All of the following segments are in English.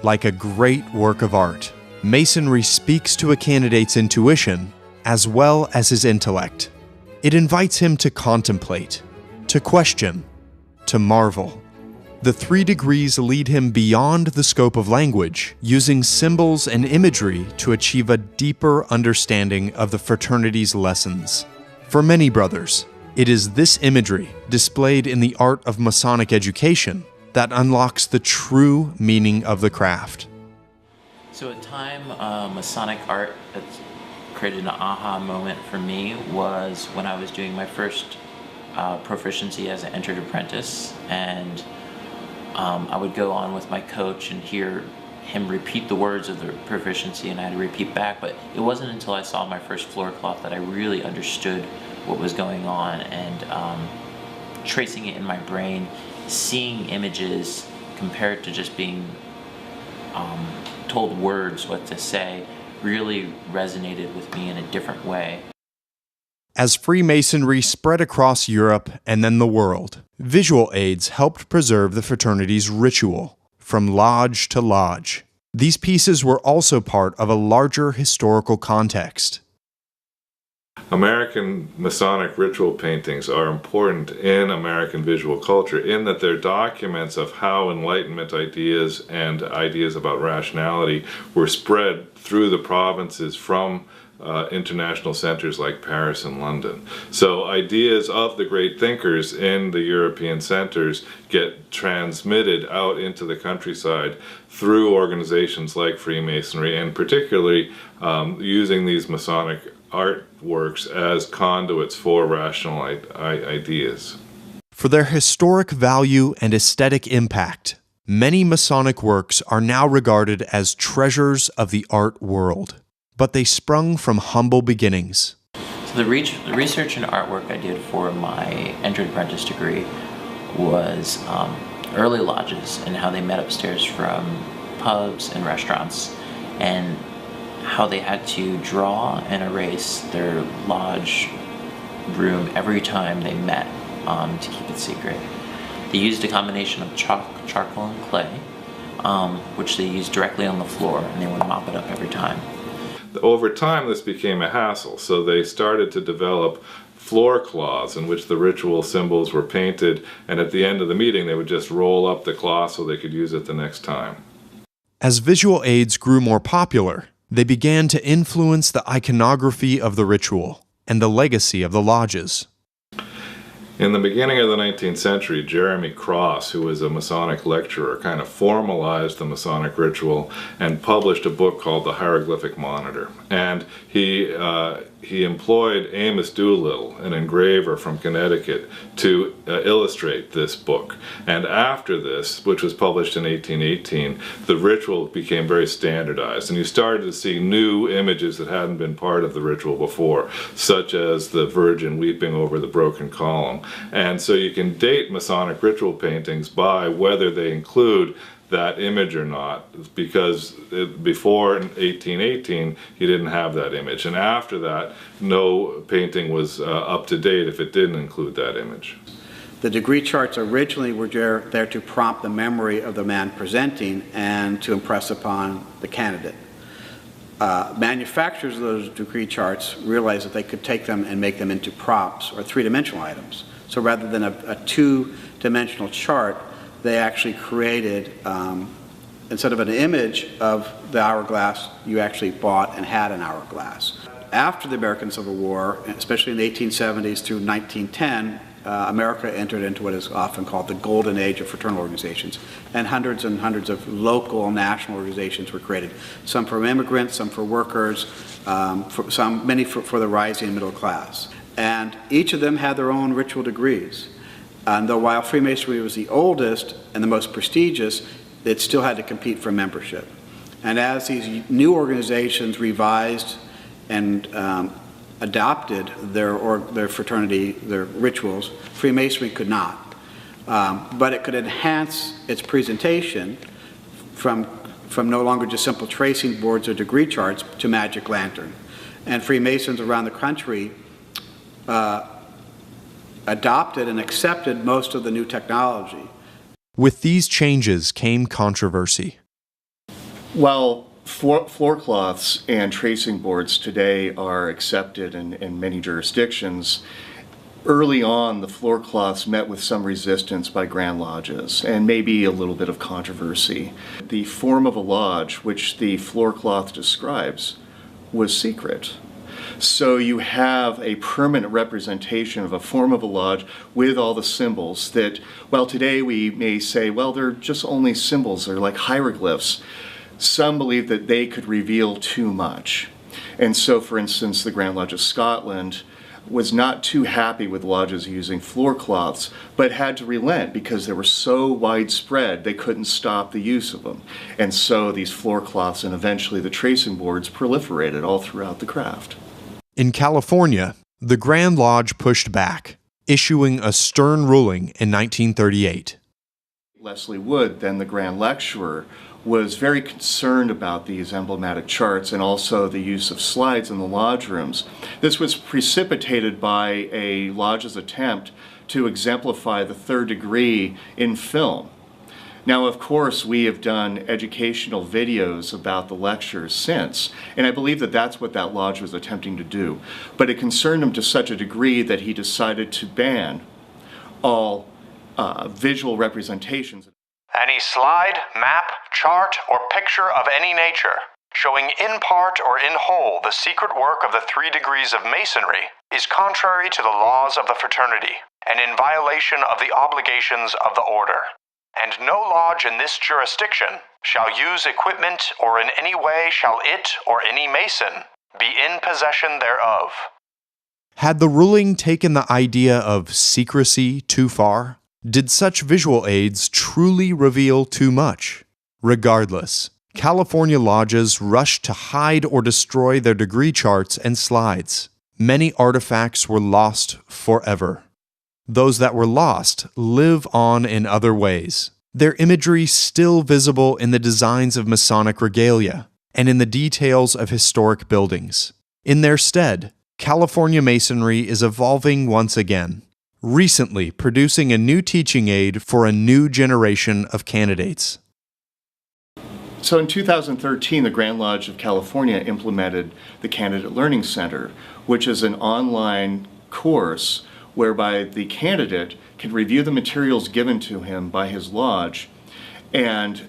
Like a great work of art, Masonry speaks to a candidate's intuition as well as his intellect. It invites him to contemplate, to question, to marvel. The 3 degrees lead him beyond the scope of language, using symbols and imagery to achieve a deeper understanding of the fraternity's lessons. For many brothers, it is this imagery, displayed in the Art of Masonic Education, that unlocks the true meaning of the craft. So a time Masonic art that created an aha moment for me was when I was doing my first proficiency as an entered apprentice, and I would go on with my coach and hear him repeat the words of the proficiency, and I had to repeat back, but it wasn't until I saw my first floor cloth that I really understood what was going on, and tracing it in my brain, seeing images compared to just being told words what to say really resonated with me in a different way. As Freemasonry spread across Europe and then the world, visual aids helped preserve the fraternity's ritual, from lodge to lodge. These pieces were also part of a larger historical context. American Masonic ritual paintings are important in American visual culture in that they're documents of how Enlightenment ideas and ideas about rationality were spread through the provinces from international centers like Paris and London. So ideas of the great thinkers in the European centers get transmitted out into the countryside through organizations like Freemasonry, and particularly using these Masonic artworks as conduits for rational ideas. For their historic value and aesthetic impact, many Masonic works are now regarded as treasures of the art world. But they sprung from humble beginnings. So the research and artwork I did for my entered apprentice degree was early lodges and how they met upstairs from pubs and restaurants, and how they had to draw and erase their lodge room every time they met to keep it secret. They used a combination of charcoal and clay, which they used directly on the floor, and they would mop it up every time. Over time, this became a hassle, so they started to develop floor cloths in which the ritual symbols were painted, and at the end of the meeting they would just roll up the cloth so they could use it the next time. As visual aids grew more popular, they began to influence the iconography of the ritual and the legacy of the lodges. In the beginning of the 19th century, Jeremy Cross, who was a Masonic lecturer, kind of formalized the Masonic ritual and published a book called The Hieroglyphic Monitor. And he employed Amos Doolittle, an engraver from Connecticut, to illustrate this book. And after this, which was published in 1818, the ritual became very standardized, and you started to see new images that hadn't been part of the ritual before, such as the Virgin weeping over the broken column. And so you can date Masonic ritual paintings by whether they include that image or not, because before 1818 you didn't have that image, and after that no painting was up to date if it didn't include that image. The degree charts originally were there to prompt the memory of the man presenting and to impress upon the candidate. Manufacturers of those degree charts realized that they could take them and make them into props or three-dimensional items. So rather than a two-dimensional chart, they actually created, instead of an image of the hourglass, you actually bought and had an hourglass. After the American Civil War, especially in the 1870s through 1910, America entered into what is often called the golden age of fraternal organizations, and hundreds of local and national organizations were created, some for immigrants, some for workers, many for the rising middle class. And each of them had their own ritual degrees. And though while Freemasonry was the oldest and the most prestigious, it still had to compete for membership. And as these new organizations revised and adopted their fraternity, their rituals, Freemasonry could not. But it could enhance its presentation from no longer just simple tracing boards or degree charts to magic lantern. And Freemasons around the country adopted and accepted most of the new technology. With these changes came controversy. While floor cloths and tracing boards today are accepted in many jurisdictions, early on the floor cloths met with some resistance by Grand Lodges and maybe a little bit of controversy. The form of a lodge, which the floor cloth describes, was secret. So you have a permanent representation of a form of a lodge with all the symbols that, well, today we may say, well, they're just only symbols, they're like hieroglyphs. Some believe that they could reveal too much. And so, for instance, the Grand Lodge of Scotland was not too happy with lodges using floor cloths, but had to relent because they were so widespread they couldn't stop the use of them. And so these floor cloths and eventually the tracing boards proliferated all throughout the craft. In California, the Grand Lodge pushed back, issuing a stern ruling in 1938. Leslie Wood, then the Grand Lecturer, was very concerned about these emblematic charts and also the use of slides in the lodge rooms. This was precipitated by a lodge's attempt to exemplify the third degree in film. Now, of course, we have done educational videos about the lectures since, and I believe that that's what that lodge was attempting to do. But it concerned him to such a degree that he decided to ban all visual representations. Any slide, map, chart, or picture of any nature, showing in part or in whole the secret work of the 3 degrees of Masonry, is contrary to the laws of the fraternity, and in violation of the obligations of the order. And no lodge in this jurisdiction shall use equipment, or in any way shall it or any Mason be in possession thereof. Had the ruling taken the idea of secrecy too far? Did such visual aids truly reveal too much? Regardless, California lodges rushed to hide or destroy their degree charts and slides. Many artifacts were lost forever. Those that were lost live on in other ways, their imagery still visible in the designs of Masonic regalia and in the details of historic buildings. In their stead, California Masonry is evolving once again, recently producing a new teaching aid for a new generation of candidates. So in 2013, the Grand Lodge of California implemented the Candidate Learning Center, which is an online course whereby the candidate can review the materials given to him by his lodge and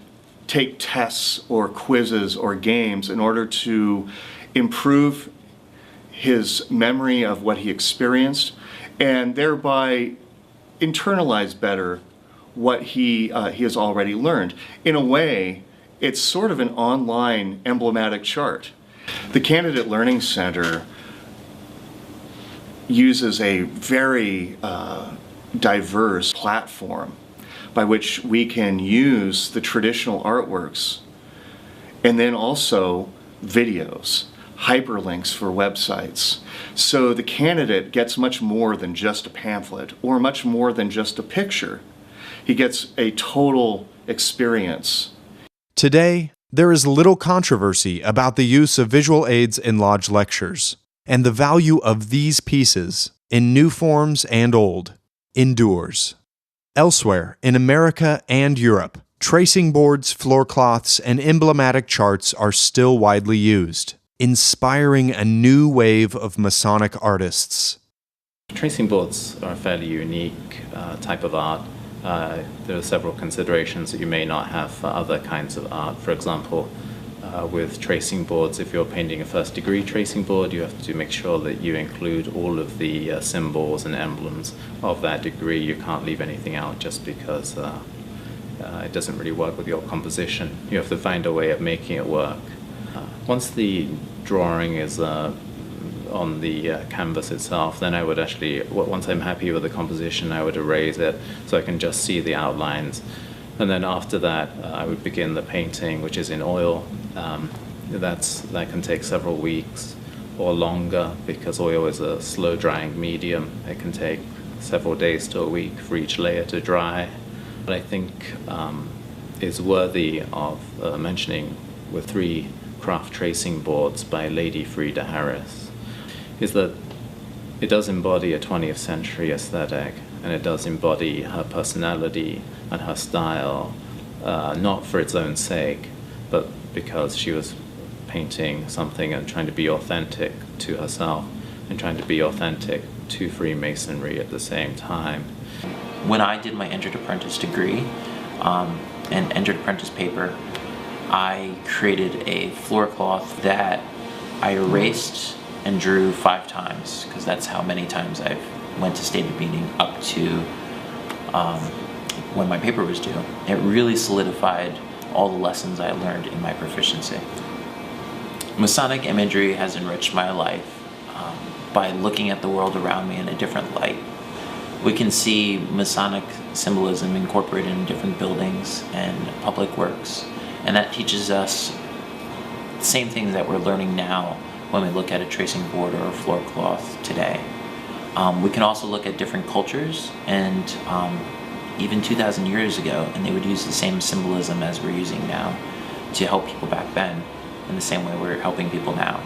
take tests or quizzes or games in order to improve his memory of what he experienced and thereby internalize better what he has already learned. In a way, it's sort of an online emblematic chart. The Candidate Learning Center uses a very diverse platform by which we can use the traditional artworks and then also videos, hyperlinks for websites. So the candidate gets much more than just a pamphlet or much more than just a picture. He gets a total experience. Today, there is little controversy about the use of visual aids in lodge lectures, and the value of these pieces, in new forms and old, endures. Elsewhere, in America and Europe, tracing boards, floor cloths, and emblematic charts are still widely used, inspiring a new wave of Masonic artists. Tracing boards are a fairly unique type of art. There are several considerations that you may not have for other kinds of art. For example, with tracing boards, if you're painting a first degree tracing board, you have to make sure that you include all of the symbols and emblems of that degree. You can't leave anything out just because it doesn't really work with your composition. You have to find a way of making it work. Once the drawing is on the canvas itself, then I would actually, once I'm happy with the composition, I would erase it so I can just see the outlines. And then after that, I would begin the painting, which is in oil. That can take several weeks or longer because oil is a slow-drying medium. It can take several days to a week for each layer to dry. What I think is worthy of mentioning with 3 craft tracing boards by Lady Frieda Harris is that it does embody a 20th century aesthetic, and it does embody her personality and her style, not for its own sake, but because she was painting something and trying to be authentic to herself and trying to be authentic to Freemasonry at the same time. When I did my entered apprentice degree and entered apprentice paper, I created a floor cloth that I erased and drew 5 times, because that's how many times I went to stated meeting up to when my paper was due. It really solidified all the lessons I learned in my proficiency. Masonic imagery has enriched my life by looking at the world around me in a different light. We can see Masonic symbolism incorporated in different buildings and public works, and that teaches us the same things that we're learning now when we look at a tracing board or a floor cloth today. We can also look at different cultures and even 2,000 years ago, and they would use the same symbolism as we're using now to help people back then in the same way we're helping people now.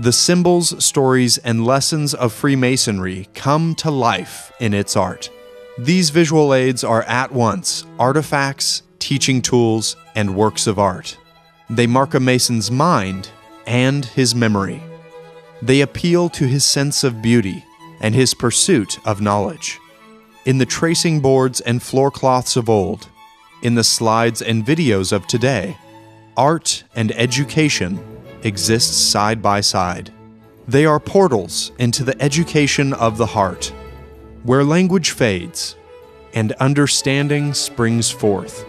The symbols, stories, and lessons of Freemasonry come to life in its art. These visual aids are at once artifacts, teaching tools, and works of art. They mark a Mason's mind and his memory. They appeal to his sense of beauty and his pursuit of knowledge. In the tracing boards and floor cloths of old, in the slides and videos of today, art and education exist side by side. They are portals into the education of the heart, where language fades and understanding springs forth.